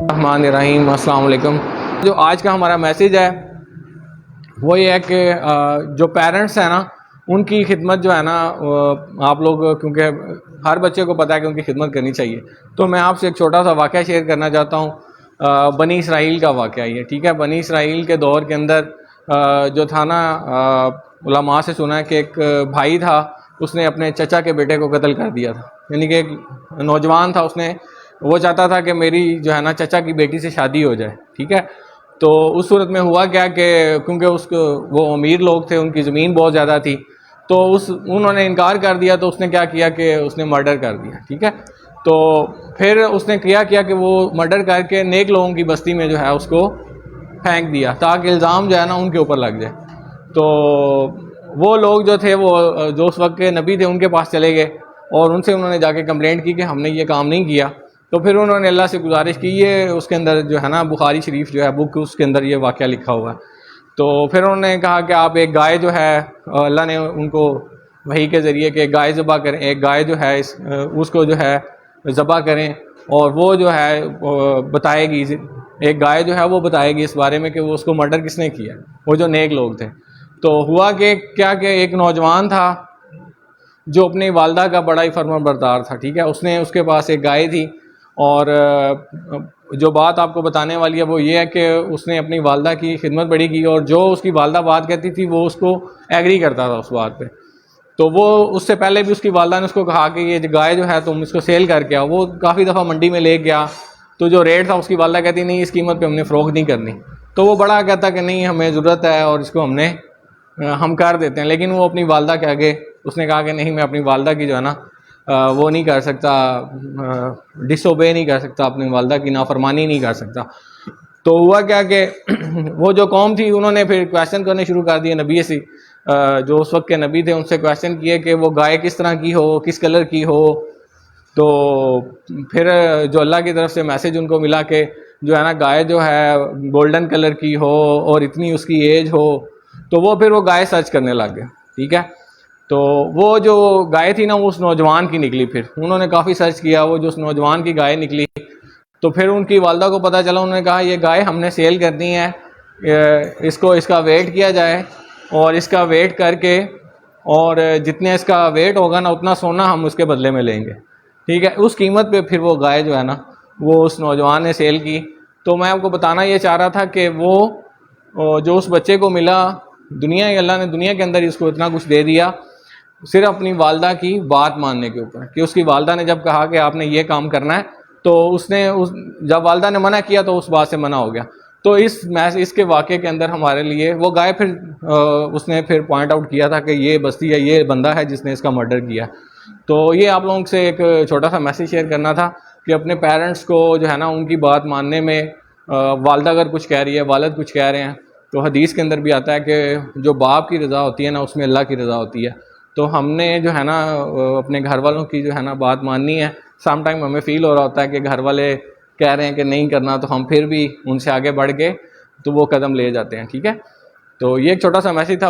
الرحمن الرحیم، السلام علیکم۔ جو آج کا ہمارا میسیج ہے وہ یہ ہے کہ جو پیرنٹس ہیں نا ان کی خدمت جو ہے نا آپ لوگ، کیونکہ ہر بچے کو پتہ ہے کہ ان کی خدمت کرنی چاہیے، تو میں آپ سے ایک چھوٹا سا واقعہ شیئر کرنا چاہتا ہوں۔ بنی اسرائیل کا واقعہ یہ، ٹھیک ہے۔ بنی اسرائیل کے دور کے اندر جو تھا نا، علماء سے سنا ہے کہ ایک بھائی تھا، اس نے اپنے چچا کے بیٹے کو قتل کر دیا تھا۔ یعنی کہ ایک نوجوان تھا، وہ چاہتا تھا کہ میری جو ہے نا چچا کی بیٹی سے شادی ہو جائے، ٹھیک ہے۔ تو اس صورت میں ہوا کیا کہ کیونکہ وہ امیر لوگ تھے، ان کی زمین بہت زیادہ تھی، تو انہوں نے انکار کر دیا، تو اس نے کیا کیا کہ اس نے مرڈر کر دیا، ٹھیک ہے۔ تو پھر اس نے کیا کہ وہ مرڈر کر کے نیک لوگوں کی بستی میں جو ہے اس کو پھینک دیا، تاکہ الزام جو ہے نا ان کے اوپر لگ جائے۔ تو وہ لوگ جو تھے، وہ جو اس وقت کے نبی تھے، ان کے پاس چلے گئے اور ان سے انہوں نے جا کے کمپلینٹ کی کہ ہم نے یہ کام نہیں کیا۔ تو پھر انہوں نے اللہ سے گزارش کی، یہ اس کے اندر جو ہے نا بخاری شریف جو ہے بک، اس کے اندر یہ واقعہ لکھا ہوا ہے۔ تو پھر انہوں نے کہا کہ آپ ایک گائے جو ہے، اللہ نے ان کو وحی کے ذریعے کہ گائے ذبح کریں، ایک گائے جو ہے اس کو جو ہے ذبح کریں، اور وہ جو ہے بتائے گی، ایک گائے جو ہے وہ بتائے گی اس بارے میں کہ وہ اس کو مرڈر کس نے کیا، وہ جو نیک لوگ تھے۔ تو ہوا کہ کیا کہ ایک نوجوان تھا جو اپنی والدہ کا بڑا ہی فرمان بردار تھا، ٹھیک ہے۔ اس کے پاس ایک گائے تھی، اور جو بات آپ کو بتانے والی ہے وہ یہ ہے کہ اس نے اپنی والدہ کی خدمت بڑی کی، اور جو اس کی والدہ بات کہتی تھی وہ اس کو ایگری کرتا تھا اس بات پہ۔ تو وہ اس سے پہلے بھی اس کی والدہ نے اس کو کہا کہ یہ گائے جو ہے تم اس کو سیل کر کے آؤ۔ وہ کافی دفعہ منڈی میں لے گیا، تو جو ریٹ تھا اس کی والدہ کہتی نہیں، اس قیمت پہ ہم نے فروخت نہیں کرنی۔ تو وہ بڑا کہتا کہ نہیں، ہمیں ضرورت ہے اور اس کو ہم کر دیتے ہیں۔ لیکن وہ اپنی والدہ کے آگے اس نے کہا کہ نہیں، میں اپنی والدہ کی جو ہے نا وہ نہیں کر سکتا، ڈس اوبے نہیں کر سکتا، اپنی والدہ کی نافرمانی نہیں کر سکتا۔ تو ہوا کیا کہ وہ جو قوم تھی انہوں نے پھر کویشچن کرنے شروع کر دیے نبی سے، جو اس وقت کے نبی تھے، ان سے کویشچن کیے کہ وہ گائے کس طرح کی ہو، کس کلر کی ہو۔ تو پھر جو اللہ کی طرف سے میسج ان کو ملا کہ جو ہے نا گائے جو ہے گولڈن کلر کی ہو اور اتنی اس کی ایج ہو۔ تو وہ پھر وہ گائے سرچ کرنے لگ گئے، ٹھیک ہے۔ تو وہ جو گائے تھی نا وہ اس نوجوان کی نکلی۔ پھر انہوں نے کافی سرچ کیا، وہ جو اس نوجوان کی گائے نکلی، تو پھر ان کی والدہ کو پتہ چلا۔ انہوں نے کہا یہ گائے ہم نے سیل کرنی ہے، اس کا ویٹ کیا جائے، اور اس کا ویٹ کر کے، اور جتنے اس کا ویٹ ہوگا نا اتنا سونا ہم اس کے بدلے میں لیں گے، ٹھیک ہے۔ اس قیمت پہ پھر وہ گائے جو ہے نا وہ اس نوجوان نے سیل کی۔ تو میں آپ کو بتانا یہ چاہ رہا تھا کہ وہ جو اس بچے کو ملا، اللہ نے دنیا کے اندر اس کو اتنا کچھ دے دیا، صرف اپنی والدہ کی بات ماننے کے اوپر، کہ اس کی والدہ نے جب کہا کہ آپ نے یہ کام کرنا ہے، تو جب والدہ نے منع کیا تو اس بات سے منع ہو گیا۔ تو اس کے واقعے کے اندر ہمارے لیے وہ گائے، پھر اس نے پھر پوائنٹ آؤٹ کیا تھا کہ یہ بستی ہے، یہ بندہ ہے جس نے اس کا مرڈر کیا۔ تو یہ آپ لوگوں سے ایک چھوٹا سا میسیج شیئر کرنا تھا کہ اپنے پیرنٹس کو جو ہے نا ان کی بات ماننے میں، والدہ اگر کچھ کہہ رہی ہے، والد کچھ کہہ رہے ہیں، تو حدیث کے اندر بھی آتا ہے کہ جو باپ کی رضا ہوتی ہے نا اس میں اللہ کی رضا ہوتی ہے۔ تو ہم نے جو ہے نا اپنے گھر والوں کی جو ہے نا بات ماننی ہے۔ سم ٹائم ہمیں فیل ہو رہا ہوتا ہے کہ گھر والے کہہ رہے ہیں کہ نہیں کرنا، تو ہم پھر بھی ان سے آگے بڑھ کے تو وہ قدم لے جاتے ہیں، ٹھیک ہے۔ تو یہ ایک چھوٹا سا میسیج تھا۔